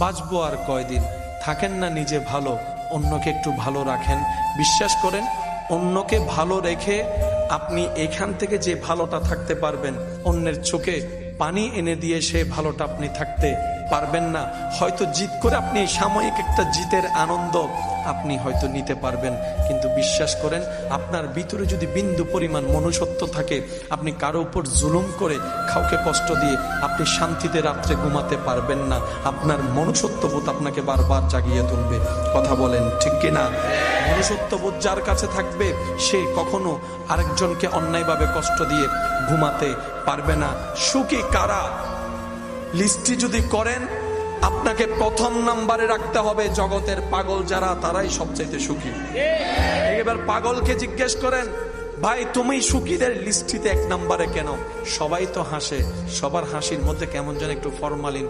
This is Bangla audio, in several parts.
বাঁচবো আর কয়দিন। থাকেন না নিজে ভালো, অন্যকে একটু ভালো রাখেন। বিশ্বাস করেন, অন্যকে ভালো রেখে আপনি এখান থেকে যে ভালোটা থাকতে পারবেন, অন্যের চোখে পানি এনে দিয়ে সে ভালোটা আপনি থাকতে পারবেন না। হয়তো জিত করে আপনি সাময়িক একটা জিতের আনন্দ আপনি হয়তো নিতে পারবেন, কিন্তু বিশ্বাস করেন, আপনার ভিতরে যদি বিন্দু পরিমাণ মনুষ্যত্ব থাকে, আপনি কারো উপর জুলুম করে কাউকে কষ্ট দিয়ে আপনি শান্তিতে রাত্রে ঘুমাতে পারবেন না। আপনার মনুষ্যত্ববোধ আপনাকে বারবার জাগিয়ে তুলবে। কথা বলেন ঠিক কিনা? মনুষ্যত্ববোধ যার কাছে থাকবে, সে কখনো আরেকজনকে অন্যায়ভাবে কষ্ট দিয়ে ঘুমাতে পারবে না। সুখী কারা? লিস্টি যদি করেন, আপনাকে প্রথম নাম্বারে রাখতে হবে জগতের পাগল যারা, তারাই সবচাইতে সুখী। এবার পাগলকে জিজ্ঞেস করেন, ভাই তুমি সুখীদের লিস্টিতে এক নাম্বারে কেন? সবাই তো হাসে, সবার হাসির মধ্যে কেমন যেন একটু ফরমালিন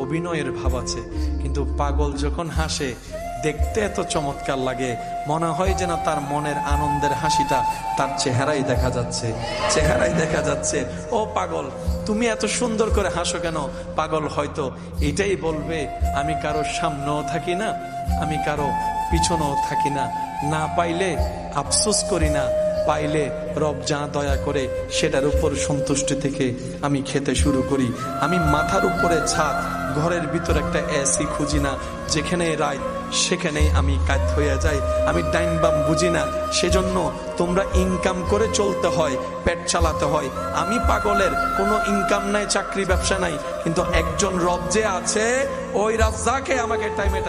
অভিনয়ের ভাব আছে, কিন্তু পাগল যখন হাসে দেখতে এত চমৎকার লাগে, মনে হয় যেন তার মনের আনন্দের হাসিটা তার চেহারাই দেখা যাচ্ছে। ও পাগল, তুমি এত সুন্দর করে হাসো কেন? পাগল হয়তো এটাই বলবে, আমি কারো সামনেও থাকি না, আমি কারো পিছনেও থাকি না, না পাইলে আফসোস করি না, পাইলে রব যা দয়া করে সেটার উপর সন্তুষ্টি থেকে আমি খেতে শুরু করি। আমি মাথার উপরে ছাদ, ঘরের ভিতর একটা এসি খুঁজি না, যেখানে রাত সেখানেই আমি কাজ হয়ে যাই। আমি টাইম বাম বুঝি না, সেজন্য তোমরা ইনকাম করে চলতে হয়, পেট চালাতে হয়। আমি পাগলের কোনো ইনকাম নাই, চাকরি ব্যবসা নাই, কিন্তু একজন রব যে আছে, ওই রাজ্জাকে আমাকে টাইমে